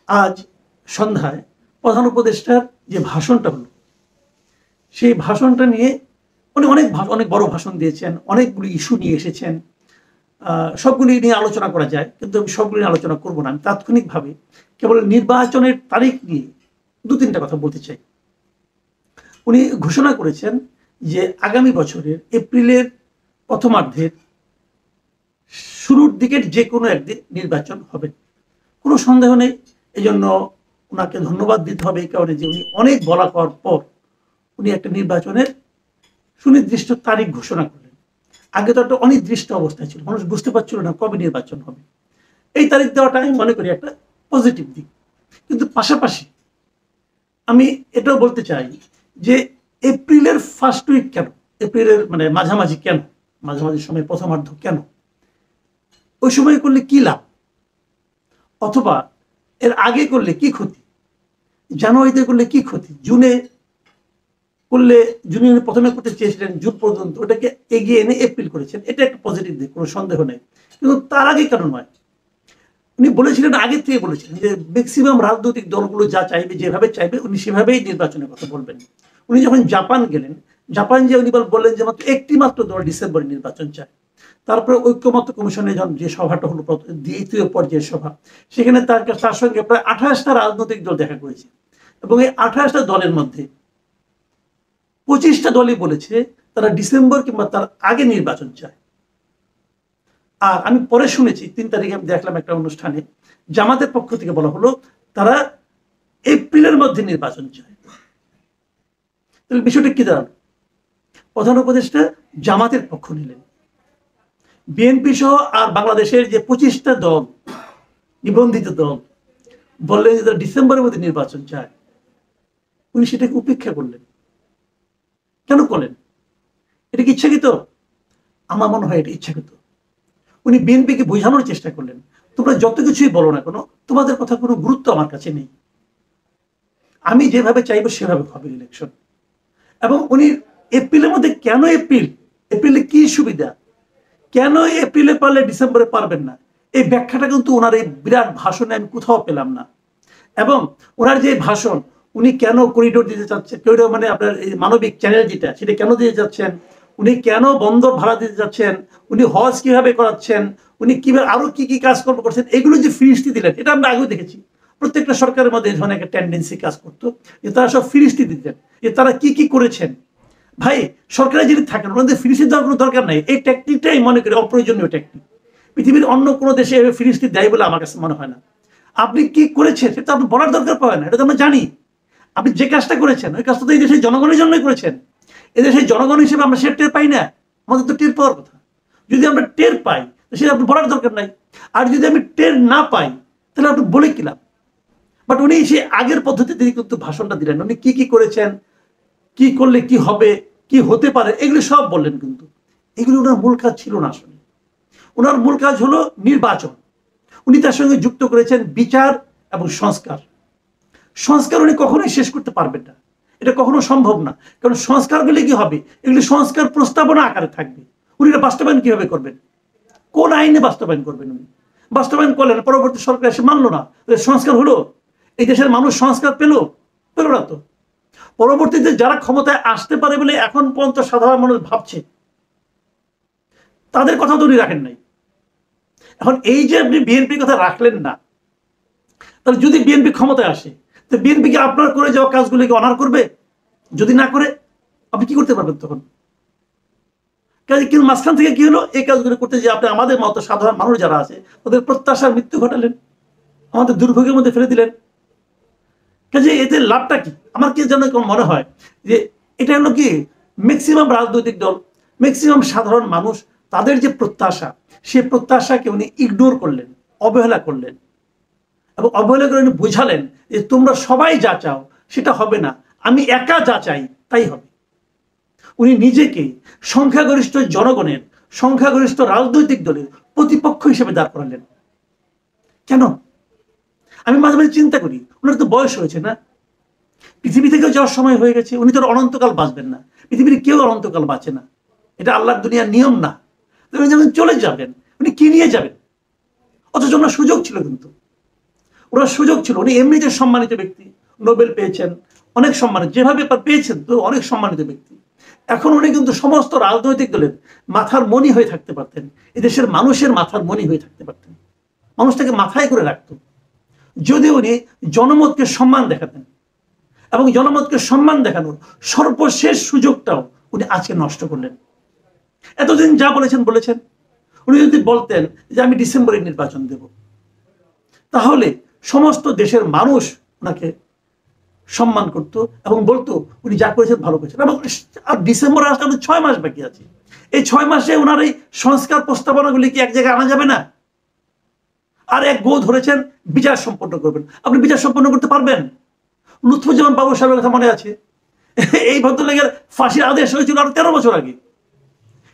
আজ সন্ধ্যায় প্রধান উপদেষ্টার যে ভাষণটা হলো, সেই ভাষণটা নিয়ে উনি অনেক বড় ভাষণ দিয়েছেন, অনেকগুলি ইস্যু নিয়ে এসেছেন। সবগুলি নিয়ে আলোচনা করা যায়, কিন্তু আমি সবগুলি নিয়ে আলোচনা করবো না। আমি তাৎক্ষণিকভাবে কেবল নির্বাচনের তারিখ নিয়ে দু তিনটা কথা বলতে চাই। উনি ঘোষণা করেছেন যে আগামী বছরের এপ্রিলের প্রথমার্ধের শুরুর দিকের যে কোনো একদিন নির্বাচন হবে, কোনো সন্দেহ নেই। এই জন্য ওনাকে ধন্যবাদ দিতে হবে, এই কারণে যে উনি অনেক বলা করার পর উনি একটা নির্বাচনের সুনির্দিষ্ট তারিখ ঘোষণা করলেন। আগে তো একটা অনির্দিষ্ট অবস্থায় ছিল, মানুষ বুঝতে পারছিল না কবে নির্বাচন হবে। এই তারিখ দেওয়াটা আমি মনে করি একটা পজিটিভ দিক। কিন্তু পাশাপাশি আমি এটাও বলতে চাই যে এপ্রিলের ফার্স্ট উইক কেন, এপ্রিলের মানে মাঝামাঝি কেন, মাঝামাঝি সময় প্রথমার্ধ কেন, ওই সময় করলে কি লাভ, অথবা এর আগে করলে কি ক্ষতি, জানুয়ারিতে করলে কি ক্ষতি, জুনে করলে, জুনে প্রথমে করতে চেয়েছিলেন জুন পর্যন্ত, ওটাকে এগিয়ে এনে এপ্রিল করেছেন, এটা একটা পজিটিভ দিক, কোনো সন্দেহ নেই। কিন্তু তার আগে কেন নয়? উনি বলেছিলেন, আগের থেকে বলেছিলেন যে ম্যাক্সিমাম রাজনৈতিক দলগুলো যা চাইবে, যেভাবে চাইবে উনি সেভাবেই নির্বাচনের কথা বলবেন। উনি যখন জাপান গেলেন, জাপান যে উনি বললেন যে মাত্র একটি মাত্র দল ডিসেম্বরে নির্বাচন চায়। তারপরে ঐক্যমত্য কমিশনে যখন যে সভাটা হলো, দ্বিতীয় পর্যায়ের সভা, সেখানে তার সঙ্গে প্রায় 28টা রাজনৈতিক দল দেখা করেছে, এবং এই 28টা দলের মধ্যে 25টা দলই বলেছে তারা ডিসেম্বর কিংবা তার আগে নির্বাচন চায়। আর আমি পরে শুনেছি, 3 তারিখে আমি দেখলাম একটা অনুষ্ঠানে, জামাতের পক্ষ থেকে বলা হলো তারা এপ্রিলের মধ্যে নির্বাচন চায়। তাহলে বিষয়টা কি দাঁড়ালো? প্রধান উপদেষ্টা জামাতের পক্ষ নিলেন, বিএনপি সহ আর বাংলাদেশের যে 25টা দল, নিবন্ধিত দল, বললেন যে তারা ডিসেম্বরের মধ্যে নির্বাচন চায়। উনি সেটাকে উপেক্ষা করলেন। কেন করলেন? এটা কি ইচ্ছাকৃত? আমার মনে হয় এটা ইচ্ছাকৃত। উনি বিএনপিকে বোঝানোর চেষ্টা করলেন, তোমরা যত কিছুই বলো না কেন, তোমাদের কথা কোনো গুরুত্ব আমার কাছে নেই, আমি যেভাবে চাইবো সেভাবে হবে ইলেকশন। এবং উনি এপ্রিলের মধ্যে, কেন এপ্রিল, এপ্রিলে কি সুবিধা, কেন এপ্রিলে পারলে ডিসেম্বরে পারবেন না, এই ব্যাখ্যাটা কিন্তু ওনার এই বিরাট ভাষণে আমি কোথাও পেলাম না। এবং ওনার যে ভাষণ, উনি কেন করিডোর দিতে চাচ্ছেন, করিডোর মানে আপনার এই মানবিক চ্যানেল যেটা, সেটা কেন দিতে যাচ্ছেন, উনি কেন বন্দর ভাড়া দিতে যাচ্ছেন, উনি হজ কিভাবে করাচ্ছেন, উনি কিভাবে আরো কি কি কাজকর্ম করছেন, এগুলো যে ফিরিস্তি দিলেন, এটা আমরা আগেও দেখেছি। প্রত্যেকটা সরকারের মধ্যে এই ধরনের একটা টেন্ডেন্সি কাজ করতো, যে তারা সব ফিরিস্তি দিতেন, যে তারা কি কি করেছেন। ভাই, সরকারে যদি থাকেন ওনাদের ফিরিস্তি দেওয়ার কোনো দরকার নাই। এই টেকনিকটাই মনে করি অপ্রয়োজনীয় টেকনিক। পৃথিবীর অন্য কোনো দেশে ফিরিস্তি দেয় বলে আমার কাছে মনে হয় না। আপনি কি করেছেন সেটা আপনি বলার দরকার পাবে না, এটা তো আমরা জানি। আপনি যে কাজটা করেছেন ওই কাজটা তো এই দেশের জনগণের জন্যই করেছেন। এদেশের জনগণ হিসেবে আমরা সেটা টের পাই না? আমাদের তো টের পাওয়ার কথা। যদি আমরা টের পাই সেটা আপনি বলার দরকার নাই। আর যদি আমি টের না পাই তাহলে আপনি বলে কিলাম। বাট উনি সেই আগের পদ্ধতিতে কিন্তু ভাষণটা দিলেন, উনি কি কি করেছেন, কি করলে কি হবে, কি হতে পারে, এগুলো সব বললেন। কিন্তু এগুলো ওনার মূল কাজ ছিল না। আসলে ওনার মূল কাজ হলো নির্বাচন। উনি তার সঙ্গে যুক্ত করেছেন বিচার এবং সংস্কার। সংস্কার উনি কখনোই শেষ করতে পারবেন না, এটা কখনো সম্ভব না। কারণ সংস্কারগুলি কি হবে, এগুলি সংস্কার প্রস্তাবনা আকারে থাকবে। উনি এটা বাস্তবায়ন কিভাবে করবেন, কোন আইনে বাস্তবায়ন করবেন? উনি বাস্তবায়ন করলেন, পরবর্তী সরকার এসে মানলো না, সংস্কার হলো? এই দেশের মানুষ সংস্কার পেল না তো। পরবর্তীতে যারা ক্ষমতায় আসতে পারে বলে এখন পর্যন্ত সাধারণ মানুষ ভাবছে, তাদের কথা তো উনি রাখেন নাই। এখন এই যে আপনি বিএনপির কথা রাখলেন না, তাহলে যদি বিএনপি ক্ষমতায় আসে, তো বিএনপি কি আপনার করে যাওয়া কাজগুলিকে অনার করবে? যদি না করে আপনি কি করতে পারবেন তখন? কাজে কিন্তু মাঝখান থেকে কি হলো, এই কাজগুলো করতে যে আপনি আমাদের মতো সাধারণ মানুষ যারা আছে তাদের প্রত্যাশার মৃত্যু ঘটালেন, আমাদের দুর্ভোগের মধ্যে ফেলে দিলেন। কাজে এতে লাভটা কি? আমার কি যেন মনে হয় যে এটা হলো কি, ম্যাক্সিমাম রাজনৈতিক দল, ম্যাক্সিমাম সাধারণ মানুষ, তাদের যে প্রত্যাশা, সেই প্রত্যাশাকে উনি ইগনোর করলেন, অবহেলা করলেন। এবং অবহেলা করে উনি বুঝালেন যে তোমরা সবাই যা চাও সেটা হবে না, আমি একা যা চাই তাই হবে। উনি নিজেকে সংখ্যাগরিষ্ঠ জনগণের, সংখ্যাগরিষ্ঠ রাজনৈতিক দলের প্রতিপক্ষ হিসেবে দাঁড় করালেন। কেন? আমি মাঝে মাঝে চিন্তা করি, ওনার তো বয়স হয়েছে না, পৃথিবী থেকেও যাওয়ার সময় হয়ে গেছে, উনি তো অনন্তকাল বাঁচবেন না, পৃথিবীর কেউ অনন্তকাল বাঁচে না, এটা আল্লাহর দুনিয়ার নিয়ম না। উনি যখন চলে যাবেন, উনি কি নিয়ে যাবেন? অথচ ওনার সুযোগ ছিল, কিন্তু ওনার সুযোগ ছিল, উনি এমনিতে সম্মানিত ব্যক্তি, নোবেল পেয়েছেন, অনেক সম্মানিত, যেভাবে পেয়েছেন তো অনেক সম্মানিত ব্যক্তি। এখন উনি কিন্তু সমস্ত রাজনৈতিক দলের মাথার মণি হয়ে থাকতে পারতেন, এদেশের মানুষের মাথার মণি হয়ে থাকতে পারতেন, মানুষটাকে মাথায় করে রাখতেন যদি উনি জনমতকে সম্মান দেখাতেন। এবং জনমতকে সম্মান দেখানোর সর্বশেষ সুযোগটাও উনি আজকে নষ্ট করলেন। এতদিন যা বলেছেন বলেছেন, উনি যদি বলতেন যে আমি ডিসেম্বরে নির্বাচন দেব, তাহলে সমস্ত দেশের মানুষ ওনাকে সম্মান করত এবং বলতো উনি যা করেছেন ভালো করেছেন। এবং আর ডিসেম্বর আসতে 6 মাস বাকি আছে, এই 6 মাসে ওনার এই সংস্কার প্রস্তাবনাগুলি কি এক জায়গায় আনা যাবে না? আর এক গো ধরেছেন বিচার সম্পন্ন করবেন, আপনি বিচার সম্পন্ন করতে পারবেন? লুৎফুজ্জামান বাবু সাহেবের কথা মনে আছে, এই ভদ্রলোকের ফাঁসির আদেশ হয়েছিল আরো 13 বছর আগে,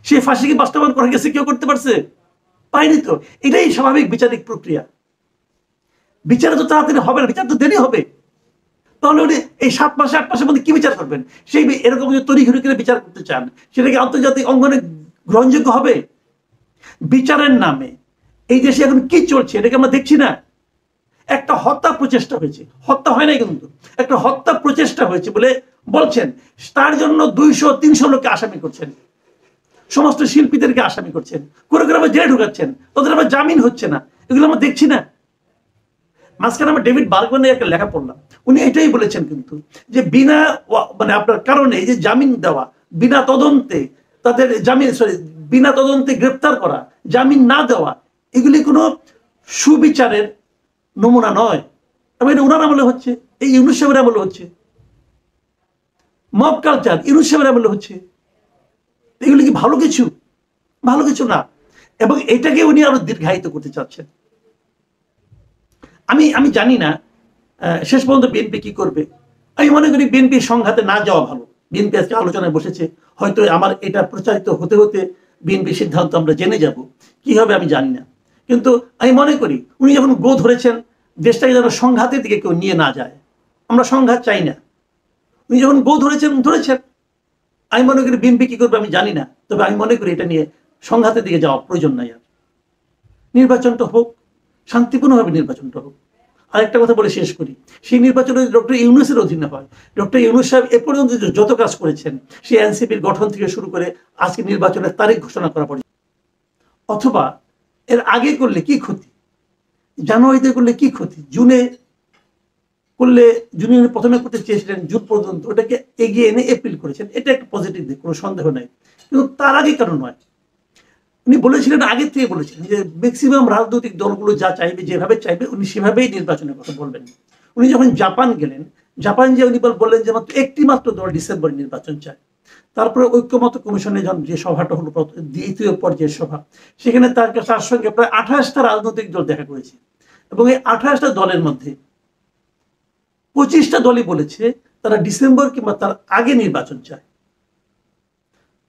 সেই ফাঁসি কি বাস্তবায়ন করা গেছে? কেউ করতে পারছে? পায়নি তো। এটাই স্বাভাবিক বিচারিক প্রক্রিয়া। বিচার তো তাড়াতাড়ি হবে না, বিচার তো দেরি হবে। তাহলে উনি এই 7 মাসে 8 মাসের মধ্যে কি বিচার করবেন? সেই এরকম যে তড়িঘড়ি করে বিচার করতে চান, সেটা কি আন্তর্জাতিক অঙ্গনে গ্রহণযোগ্য হবে? বিচারের নামে এই দেশে এখন কি চলছে এটাকে আমরা দেখছি না? একটা হত্যা প্রচেষ্টা হয়েছে, হত্যা হয় নাই কিন্তু, একটা হত্যা প্রচেষ্টা হয়েছে বলে বলছেন, তার জন্য 200-300 লোককে আসামি করছেন, সমস্ত শিল্পীদেরকে আসামি করছেন, করে করে আবার জেলে ঢুকাচ্ছেন, তাদের আবার জামিন হচ্ছে না। এগুলো আমরা দেখছি না? মাঝখানে আমরা ডেভিড বার্গম্যানের একটা লেখা পড়লাম, উনি এটাই বলেছেন কিন্তু যে বিনা মানে আপনার কারণে এই যে জামিন দেওয়া, বিনা তদন্তে তাদের জামিন, বিনা তদন্তে গ্রেপ্তার করা, জামিন না দেওয়া, এগুলি কোনো সুবিচারের নমুনা নয়। এবং এটা ওনার আমলে হচ্ছে, এই ইউনূস সাহেবের আমলে হচ্ছে, মব কালচার ইউনূস সাহেবের আমলে হচ্ছে। এগুলি কি ভালো কিছু? ভালো কিছু না। এবং এটাকে উনি আরো দীর্ঘায়িত করতে চাচ্ছেন। আমি জানি না শেষ পর্যন্ত বিএনপি কি করবে। আমি মনে করি বিএনপি সংঘাতে না যাওয়া ভালো। বিএনপি আজকে আলোচনায় বসেছে, হয়তো আমার এটা প্রচারিত হতে হতে বিএনপি সিদ্ধান্ত আমরা জেনে যাব, কি হবে আমি জানি না। কিন্তু আমি মনে করি উনি যখন গো ধরেছেন, দেশটাকে যেন সংঘাতের দিকে কেউ নিয়ে না যায়, আমরা সংঘাত চাই না। উনি যখন গো ধরেছেন, আমি মনে করি বিএনপি কি করবে আমি জানি না, তবে আমি মনে করি এটা নিয়ে সংঘাতের দিকে যাওয়া প্রয়োজন নাই। আর নির্বাচনটা হোক, শান্তিপূর্ণভাবে নির্বাচনটা হোক। আরেকটা কথা বলে শেষ করি, সেই নির্বাচন ডক্টর ইউনূসের অধীনে হয়। ডক্টর ইউনূস সাহেব এ পর্যন্ত যত কাজ করেছেন, সেই এনসিপির গঠন থেকে শুরু করে আজকে নির্বাচনের তারিখ ঘোষণা করা পর্যন্ত, অথবা এর আগে করলে কি ক্ষতি, জানুয়ারিতে করলে কি ক্ষতি, জুনে করলে, জুনে প্রথমে করতে চেয়েছিলেন জুন পর্যন্ত, ওটাকে এগিয়ে এনে এপ্রিল করেছেন, এটা একটা পজিটিভ দিক, কোনো সন্দেহ নাই। কিন্তু তার আগে কেন নয়? উনি বলেছিলেন, আগের থেকে বলেছিলেন যে ম্যাক্সিমাম রাজনৈতিক দলগুলো যা চাইবে, যেভাবে চাইবে উনি সেভাবেই নির্বাচনের কথা বলবেন। উনি যখন জাপান গেলেন, জাপান যে উনি বললেন যে মাত্র একটি মাত্র দল ডিসেম্বরে নির্বাচন চায়। তারপরে ঐক্যমত কমিশনে যে সভাটা হলো, দ্বিতীয় পর্যায়ের সভা, সেখানে তার সঙ্গে প্রায় 28টা রাজনৈতিক দল দেখা করেছে। এবং এই 28টা দলের মধ্যে 25টা দলই বলেছে তারা ডিসেম্বর কিংবা তার আগে নির্বাচন চায়।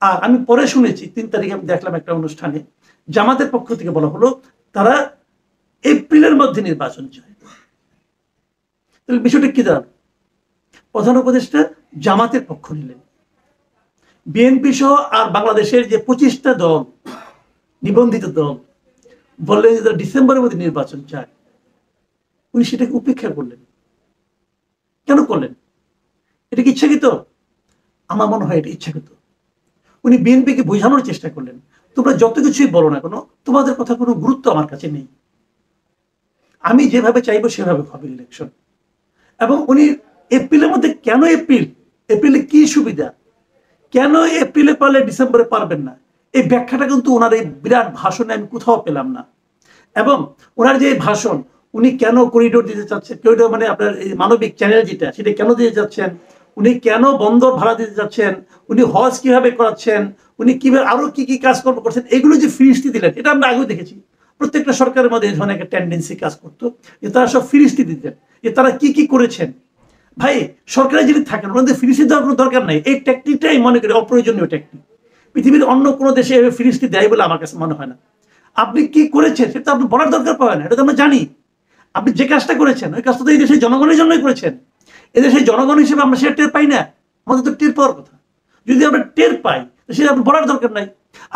আর আমি পরে শুনেছি, 3 তারিখে আমি দেখলাম একটা অনুষ্ঠানে, জামাতের পক্ষ থেকে বলা হলো তারা এপ্রিলের মধ্যে নির্বাচন চায়। তাহলে বিষয়টা কি দাঁড়ালো? প্রধান উপদেষ্টা জামাতের পক্ষ নিলেন, বিএনপি সহ আর বাংলাদেশের যে 25টা দল, নিবন্ধিত দল, বললেন যে তারা ডিসেম্বরের মধ্যে নির্বাচন চায়। উনি সেটাকে উপেক্ষা করলেন। কেন করলেন? এটা কি ইচ্ছাকৃত? আমার মনে হয় এটা ইচ্ছাকৃত। উনি বিএনপিকে বোঝানোর চেষ্টা করলেন, তোমরা যত কিছুই বলো না কেন, তোমাদের কথা কোনো গুরুত্ব আমার কাছে নেই, আমি যেভাবে চাইবো সেভাবে হবে ইলেকশন। এবং উনি এপ্রিলের মধ্যে, কেন এপ্রিল, এপ্রিলে কি সুবিধা, কেন এপ্রিলে পারলে ডিসেম্বরে পারবেন না, এই ব্যাখ্যাটা কিন্তু ওনার এই বিরাট ভাষণে আমি কোথাও পেলাম না। এবং ওনার যে ভাষণ, উনি কেন করিডোর দিতে চাচ্ছেন, করিডোর মানে আপনার এই মানবিক চ্যানেল যেটা, সেটা কেন দিতে চাচ্ছেন, উনি কেন বন্দর ভাড়া দিতে যাচ্ছেন, উনি হজ কিভাবে করাচ্ছেন, উনি কিভাবে আরো কি কি কাজকর্ম করছেন, এগুলো যে ফিরিস্তি দিলেন, এটা আমরা আগেও দেখেছি। প্রত্যেকটা সরকারের মধ্যে এই ধরনের একটা টেন্ডেন্সি কাজ করতো, যে তারা সব ফিরিস্তি দিতেন, যে তারা কি কি করেছেন। ভাই, সরকারে যিনি থাকেন ওনাদের ফিরিস্তি দেওয়ার কোনো দরকার নাই। এই টেকনিকটাই মনে করি অপ্রয়োজনীয় টেকনিক। পৃথিবীর অন্য কোনো দেশে ফিরিস্তি দেয় বলে আমার কাছে মনে হয় না। আপনি কি করেছেন সেটা আপনি বলার দরকার পাবেন না, এটা তো আমরা জানি। আপনি যে কাজটা করেছেন ওই কাজটা তো এই দেশের জনগণের জন্যই করেছেন। এদেশের জনগণ হিসেবে আমরা সেটা টের পাই না? আমাদের তো টের পাওয়ার কথা। যদি আমরা টের পাই সেটা আপনি বলার দরকার নাই।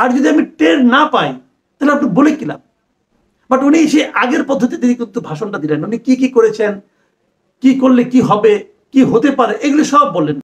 আর যদি আমি টের না পাই, তাহলে আপনি বলে কিলাম। বাট উনি সে আগের পদ্ধতিতে কিন্তু ভাষণটা দিলেন, উনি কি কি করেছেন, কি করলে কি হবে, কি হতে পারে, এগুলি সব বললেন।